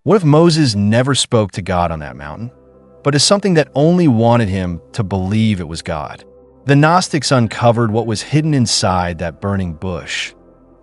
What if Moses never spoke to God on that mountain, but as something that only wanted him to believe it was God? The Gnostics uncovered what was hidden inside that burning bush,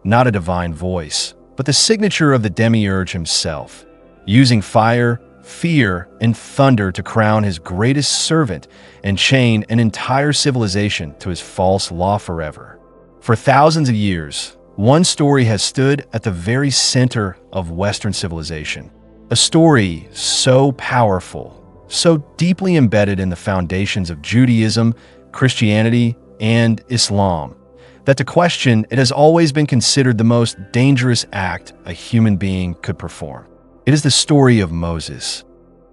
not a divine voice, but the signature of the demiurge himself, using fire, fear, and thunder to crown his greatest servant and chain an entire civilization to his false law forever. For thousands of years, one story has stood at the very center of Western civilization, a story so powerful, so deeply embedded in the foundations of Judaism, Christianity, and Islam, that to question it has always been considered the most dangerous act a human being could perform. It is the story of Moses,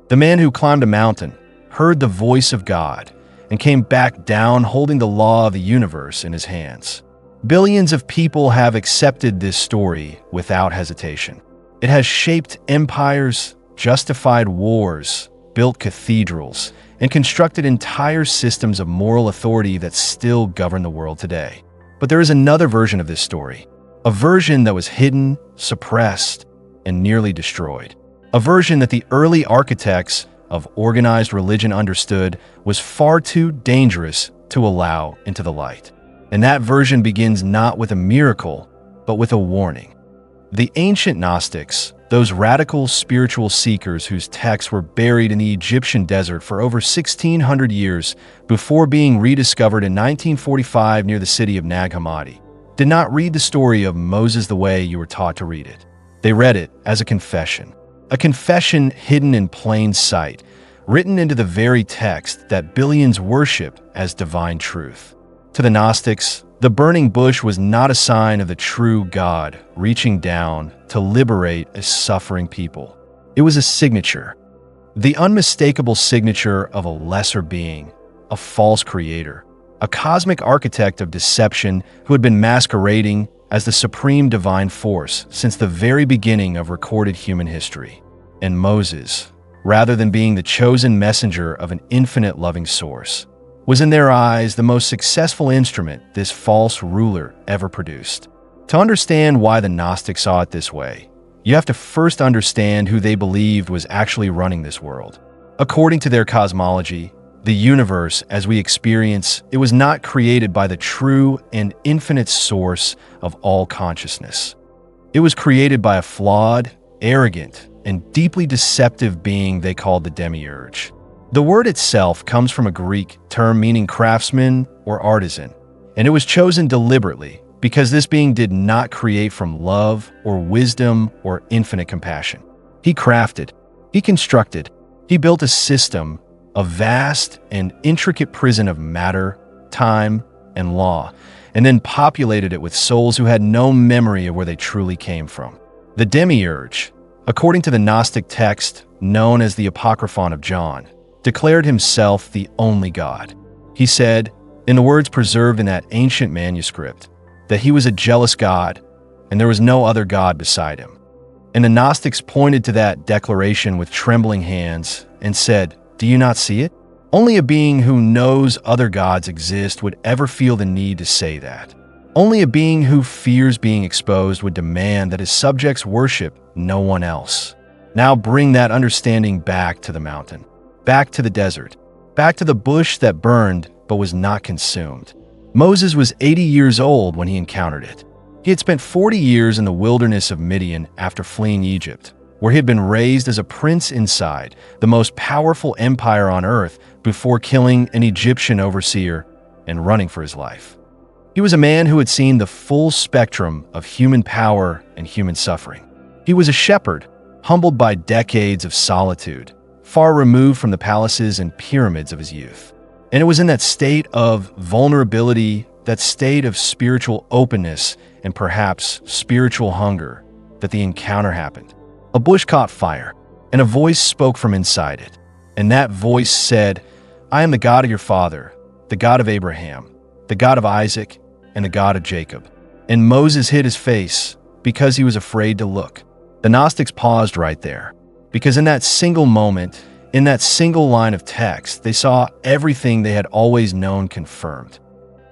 the man who climbed a mountain, heard the voice of God, and came back down holding the law of the universe in his hands. Billions of people have accepted this story without hesitation. It has shaped empires, justified wars, built cathedrals, and constructed entire systems of moral authority that still govern the world today. But there is another version of this story, a version that was hidden, suppressed, and nearly destroyed. A version that the early architects of organized religion understood was far too dangerous to allow into the light. And that version begins not with a miracle, but with a warning. The ancient Gnostics, those radical spiritual seekers whose texts were buried in the Egyptian desert for over 1,600 years before being rediscovered in 1945 near the city of Nag Hammadi, did not read the story of Moses the way you were taught to read it. They read it as a confession hidden in plain sight, written into the very text that billions worship as divine truth. To the Gnostics, the burning bush was not a sign of the true God reaching down to liberate a suffering people. It was a signature, the unmistakable signature of a lesser being, a false creator, a cosmic architect of deception who had been masquerading as the supreme divine force since the very beginning of recorded human history. And Moses, rather than being the chosen messenger of an infinite loving source, was in their eyes the most successful instrument this false ruler ever produced. To understand why the Gnostics saw it this way, you have to first understand who they believed was actually running this world. According to their cosmology, the universe as we experience it was not created by the true and infinite source of all consciousness. It was created by a flawed, arrogant, and deeply deceptive being they called the demiurge. The word itself comes from a Greek term meaning craftsman or artisan, and it was chosen deliberately because this being did not create from love or wisdom or infinite compassion. He crafted, he constructed, he built a system, a vast and intricate prison of matter, time, and law, and then populated it with souls who had no memory of where they truly came from. The demiurge, according to the Gnostic text known as the Apocryphon of John, declared himself the only God. He said, in the words preserved in that ancient manuscript, that he was a jealous God and there was no other God beside him. And the Gnostics pointed to that declaration with trembling hands and said, do you not see it? Only a being who knows other gods exist would ever feel the need to say that. Only a being who fears being exposed would demand that his subjects worship no one else. Now bring that understanding back to the mountain, back to the desert, back to the bush that burned but was not consumed. Moses was 80 years old when he encountered it. He had spent 40 years in the wilderness of Midian after fleeing Egypt, where he had been raised as a prince inside the most powerful empire on earth before killing an Egyptian overseer and running for his life. He was a man who had seen the full spectrum of human power and human suffering. He was a shepherd, humbled by decades of solitude, far removed from the palaces and pyramids of his youth. And it was in that state of vulnerability, that state of spiritual openness and perhaps spiritual hunger, that the encounter happened. A bush caught fire, and a voice spoke from inside it. And that voice said, I am the God of your father, the God of Abraham, the God of Isaac, and the God of Jacob. And Moses hid his face because he was afraid to look. The Gnostics paused right there, because in that single moment, in that single line of text, they saw everything they had always known confirmed.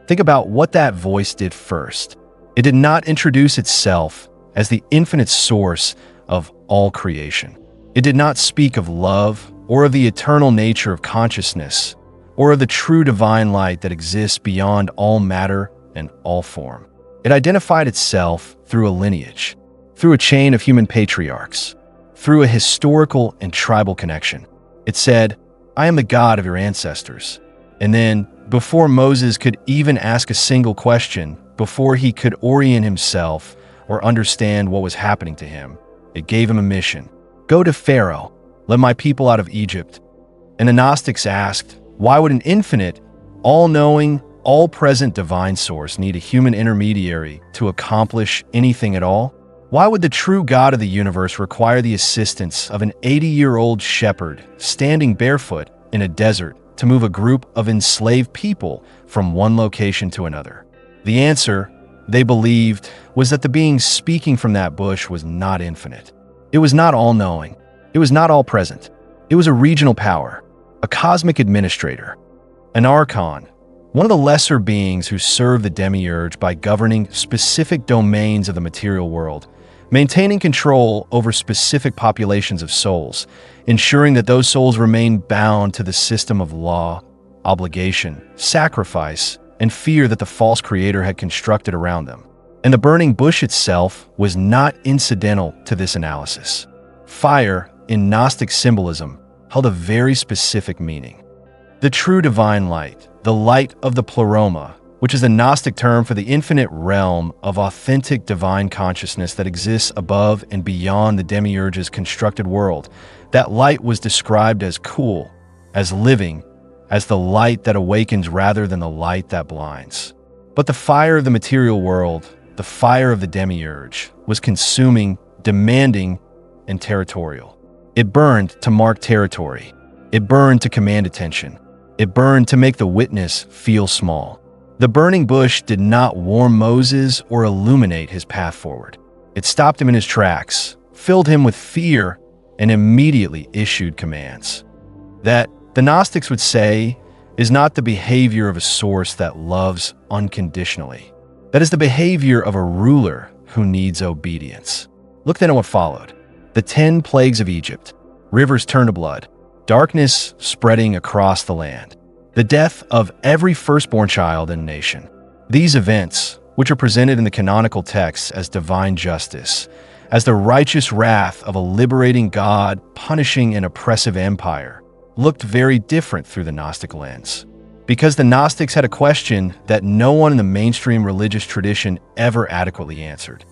Think about what that voice did first. It did not introduce itself as the infinite source of all creation. It did not speak of love or of the eternal nature of consciousness or of the true divine light that exists beyond all matter and all form. It identified itself through a lineage, through a chain of human patriarchs, through a historical and tribal connection. It said, "I am the God of your ancestors." And then, before Moses could even ask a single question, before he could orient himself or understand what was happening to him, it gave him a mission. Go to Pharaoh, let my people out of Egypt. And the Gnostics asked, why would an infinite, all-knowing, all-present divine source need a human intermediary to accomplish anything at all? Why would the true God of the universe require the assistance of an 80-year-old shepherd standing barefoot in a desert to move a group of enslaved people from one location to another? The answer, they believed, was that the being speaking from that bush was not infinite. It was not all-knowing. It was not all-present. It was a regional power, a cosmic administrator, an archon, one of the lesser beings who serve the demiurge by governing specific domains of the material world, maintaining control over specific populations of souls, ensuring that those souls remain bound to the system of law, obligation, sacrifice, and fear that the false creator had constructed around them. And the burning bush itself was not incidental to this analysis. Fire, in Gnostic symbolism, held a very specific meaning. The true divine light, the light of the pleroma, which is the Gnostic term for the infinite realm of authentic divine consciousness that exists above and beyond the demiurge's constructed world, that light was described as cool, as living, as the light that awakens rather than the light that blinds. But the fire of the material world, the fire of the demiurge, was consuming, demanding, and territorial. It burned to mark territory. It burned to command attention. It burned to make the witness feel small. The burning bush did not warm Moses or illuminate his path forward. It stopped him in his tracks, filled him with fear, and immediately issued commands. That, the Gnostics would say, is not the behavior of a source that loves unconditionally. That is the behavior of a ruler who needs obedience. Look then at what followed. The 10 plagues of Egypt, rivers turned to blood, darkness spreading across the land, the death of every firstborn child in a nation. These events, which are presented in the canonical texts as divine justice, as the righteous wrath of a liberating God punishing an oppressive empire, looked very different through the Gnostic lens. Because the Gnostics had a question that no one in the mainstream religious tradition ever adequately answered.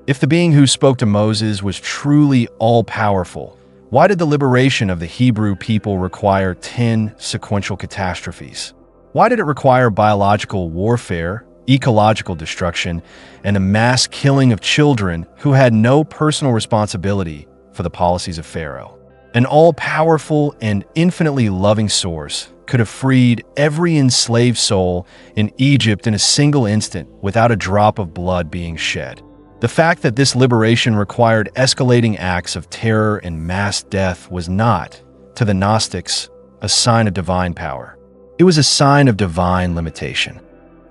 If the being who spoke to Moses was truly all-powerful, why did the liberation of the Hebrew people require 10 sequential catastrophes? Why did it require biological warfare, ecological destruction, and a mass killing of children who had no personal responsibility for the policies of Pharaoh? An all-powerful and infinitely loving source could have freed every enslaved soul in Egypt in a single instant without a drop of blood being shed. The fact that this liberation required escalating acts of terror and mass death was not, to the Gnostics, a sign of divine power. It was a sign of divine limitation.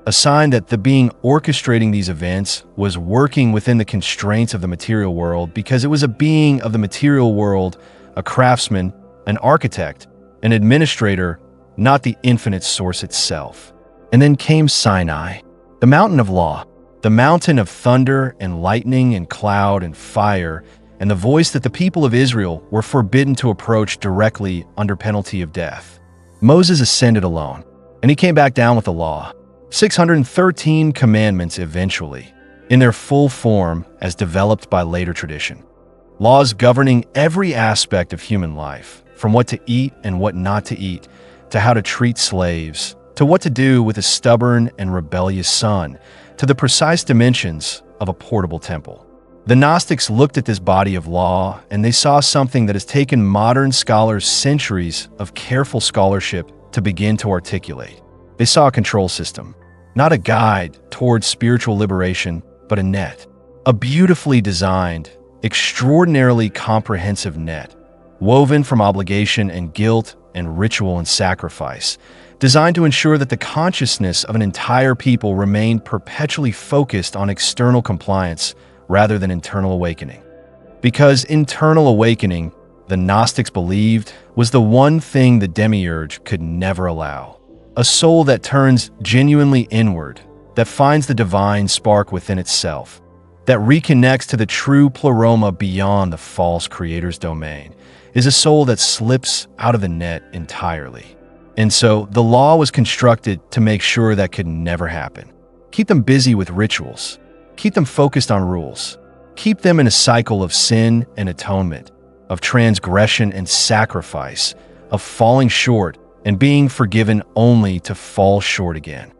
A sign that the being orchestrating these events was working within the constraints of the material world because it was a being of the material world, a craftsman, an architect, an administrator, not the infinite source itself. And then came Sinai, the mountain of law, the mountain of thunder and lightning and cloud and fire, and the voice that the people of Israel were forbidden to approach directly under penalty of death. Moses ascended alone, and he came back down with the law, 613 commandments eventually, in their full form as developed by later tradition. Laws governing every aspect of human life, from what to eat and what not to eat, to how to treat slaves, to what to do with a stubborn and rebellious son, to the precise dimensions of a portable temple. The Gnostics looked at this body of law and they saw something that has taken modern scholars centuries of careful scholarship to begin to articulate. They saw a control system, not a guide towards spiritual liberation, but a net. A beautifully designed, extraordinarily comprehensive net, woven from obligation and guilt and ritual and sacrifice, designed to ensure that the consciousness of an entire people remained perpetually focused on external compliance rather than internal awakening. Because internal awakening, the the Gnostics believed was the one thing the demiurge could never allow. A soul that turns genuinely inward, that finds the divine spark within itself, that reconnects to the true pleroma beyond the false creator's domain, is a soul that slips out of the net entirely. And so the law was constructed to make sure that could never happen. Keep them busy with rituals. Keep them focused on rules. Keep them in a cycle of sin and atonement, of transgression and sacrifice, of falling short and being forgiven only to fall short again.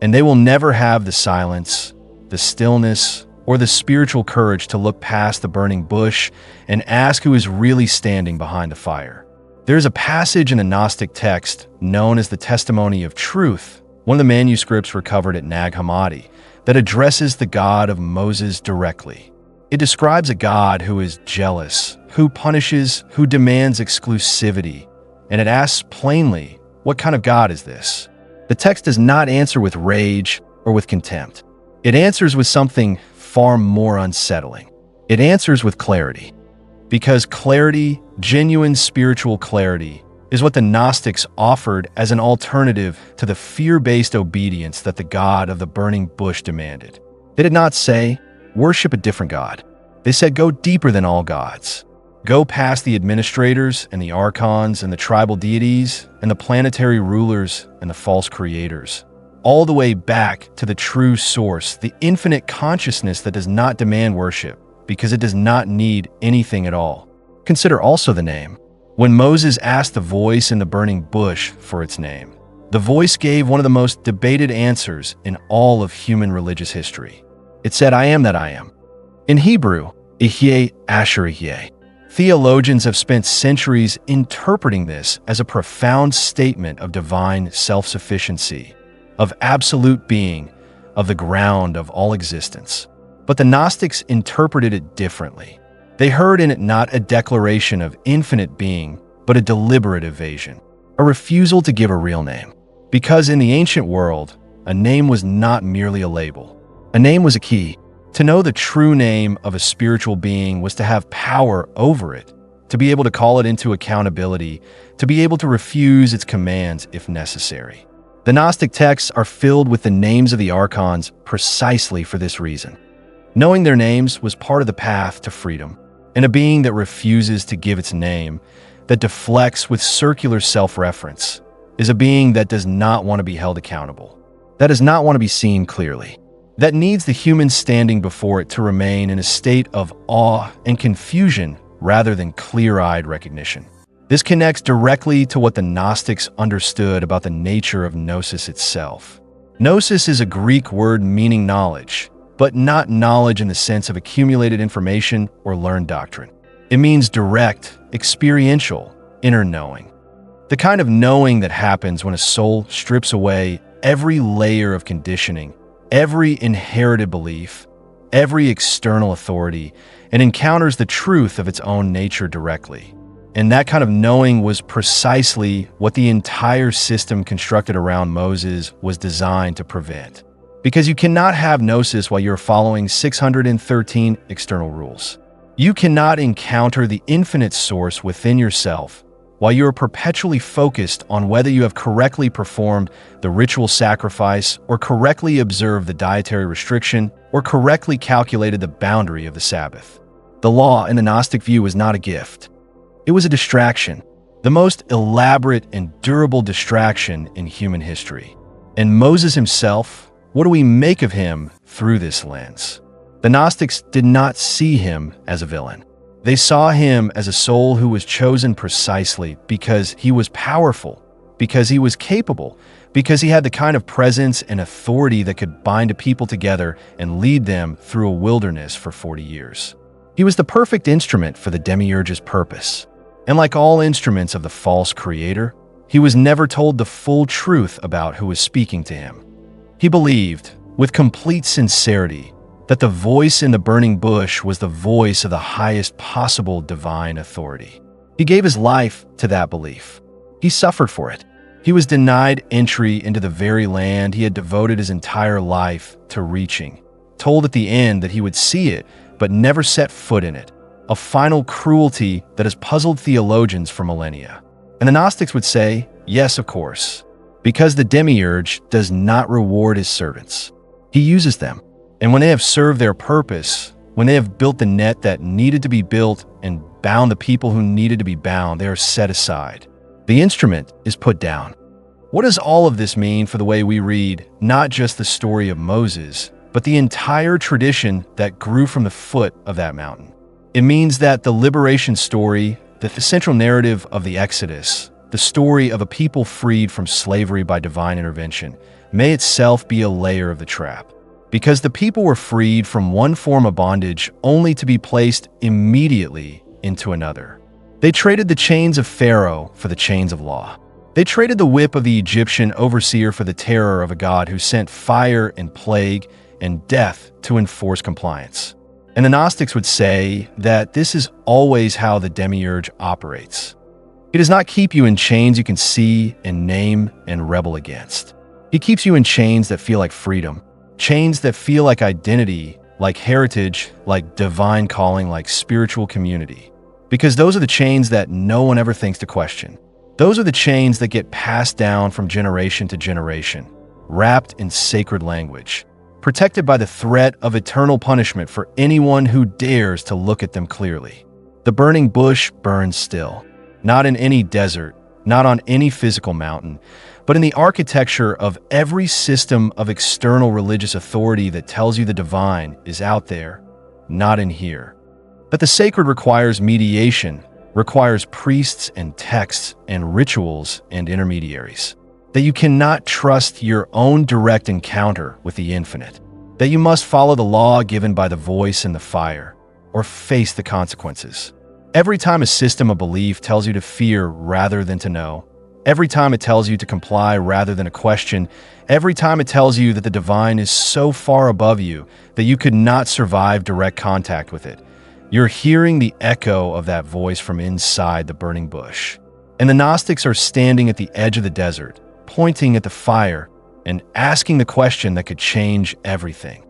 And they will never have the silence, the stillness, or the spiritual courage to look past the burning bush and ask who is really standing behind the fire. There is a passage in the Gnostic text known as the Testimony of Truth, one of the manuscripts recovered at Nag Hammadi, that addresses the God of Moses directly. It describes a God who is jealous, who punishes, who demands exclusivity, and it asks plainly, what kind of God is this? The text does not answer with rage or with contempt. It answers with something far more unsettling. It answers with clarity. Because clarity, genuine spiritual clarity, is what the Gnostics offered as an alternative to the fear-based obedience that the God of the burning bush demanded. They did not say, worship a different God. They said, go deeper than all gods. Go past the administrators and the archons and the tribal deities and the planetary rulers and the false creators, all the way back to the true source, the infinite consciousness that does not demand worship because it does not need anything at all. Consider also the name. When Moses asked the voice in the burning bush for its name, the voice gave one of the most debated answers in all of human religious history. It said, I am that I am. In Hebrew, Ihyeh Asher Ihyeh. Theologians have spent centuries interpreting this as a profound statement of divine self-sufficiency, of absolute being, of the ground of all existence. But the Gnostics interpreted it differently. They heard in it not a declaration of infinite being, but a deliberate evasion, a refusal to give a real name. Because in the ancient world, a name was not merely a label. A name was a key. To know the true name of a spiritual being was to have power over it, to be able to call it into accountability, to be able to refuse its commands if necessary. The Gnostic texts are filled with the names of the archons precisely for this reason. Knowing their names was part of the path to freedom, and a being that refuses to give its name, that deflects with circular self-reference, is a being that does not want to be held accountable, that does not want to be seen clearly, that needs the human standing before it to remain in a state of awe and confusion rather than clear-eyed recognition. This connects directly to what the Gnostics understood about the nature of gnosis itself. Gnosis is a Greek word meaning knowledge, but not knowledge in the sense of accumulated information or learned doctrine. It means direct, experiential, inner knowing. The kind of knowing that happens when a soul strips away every layer of conditioning, every inherited belief, every external authority, and encounters the truth of its own nature directly. And that kind of knowing was precisely what the entire system constructed around Moses was designed to prevent. Because you cannot have gnosis while you're following 613 external rules. You cannot encounter the infinite source within yourself while you are perpetually focused on whether you have correctly performed the ritual sacrifice or correctly observed the dietary restriction or correctly calculated the boundary of the Sabbath. The law in the Gnostic view was not a gift. It was a distraction, the most elaborate and durable distraction in human history. And Moses himself, what do we make of him through this lens? The Gnostics did not see him as a villain. They saw him as a soul who was chosen precisely because he was powerful, because he was capable, because he had the kind of presence and authority that could bind a people together and lead them through a wilderness for 40 years. He was the perfect instrument for the demiurge's purpose. And like all instruments of the false creator, he was never told the full truth about who was speaking to him. He believed, with complete sincerity, that the voice in the burning bush was the voice of the highest possible divine authority. He gave his life to that belief. He suffered for it. He was denied entry into the very land he had devoted his entire life to reaching, told at the end that he would see it, but never set foot in it, a final cruelty that has puzzled theologians for millennia. And the Gnostics would say, yes, of course, because the demiurge does not reward his servants. He uses them. And when they have served their purpose, when they have built the net that needed to be built and bound the people who needed to be bound, they are set aside. The instrument is put down. What does all of this mean for the way we read not just the story of Moses, but the entire tradition that grew from the foot of that mountain? It means that the liberation story, the central narrative of the Exodus, the story of a people freed from slavery by divine intervention, may itself be a layer of the trap. Because the people were freed from one form of bondage only to be placed immediately into another. They traded the chains of Pharaoh for the chains of law. They traded the whip of the Egyptian overseer for the terror of a God who sent fire and plague and death to enforce compliance. And the Gnostics would say that this is always how the demiurge operates. He does not keep you in chains you can see and name and rebel against. He keeps you in chains that feel like freedom, chains that feel like identity, like heritage, like divine calling, like spiritual community. Because those are the chains that no one ever thinks to question. Those are the chains that get passed down from generation to generation, wrapped in sacred language, protected by the threat of eternal punishment for anyone who dares to look at them clearly. The burning bush burns still, not in any desert, not on any physical mountain, but in the architecture of every system of external religious authority that tells you the divine is out there, not in here. That the sacred requires mediation, requires priests and texts and rituals and intermediaries. That you cannot trust your own direct encounter with the infinite. That you must follow the law given by the voice and the fire, or face the consequences. Every time a system of belief tells you to fear rather than to know, every time it tells you to comply rather than to question, every time it tells you that the divine is so far above you that you could not survive direct contact with it, you're hearing the echo of that voice from inside the burning bush. And the Gnostics are standing at the edge of the desert, pointing at the fire and asking the question that could change everything.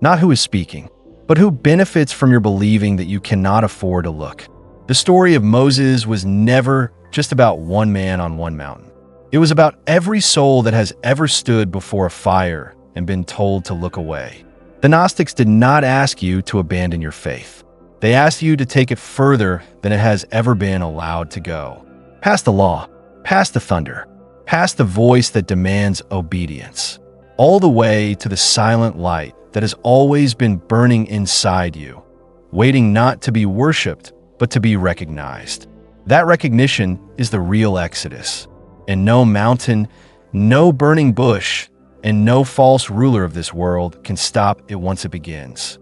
Not who is speaking, but who benefits from your believing that you cannot afford to look. The story of Moses was never just about one man on one mountain. It was about every soul that has ever stood before a fire and been told to look away. The Gnostics did not ask you to abandon your faith. They asked you to take it further than it has ever been allowed to go. Past the law, past the thunder, past the voice that demands obedience, all the way to the silent light that has always been burning inside you, waiting not to be worshipped, but to be recognized. That recognition is the real Exodus, and no mountain, no burning bush, and no false ruler of this world can stop it once it begins.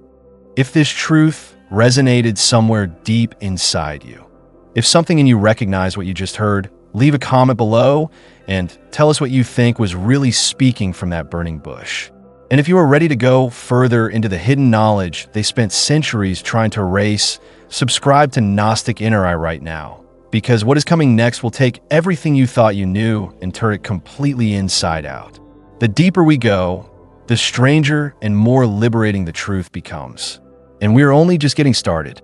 If this truth resonated somewhere deep inside you, if something in you recognized what you just heard, leave a comment below and tell us what you think was really speaking from that burning bush. And if you are ready to go further into the hidden knowledge they spent centuries trying to erase, subscribe to Gnostic Inner Eye right now, because what is coming next will take everything you thought you knew and turn it completely inside out. The deeper we go, the stranger and more liberating the truth becomes. And we're only just getting started.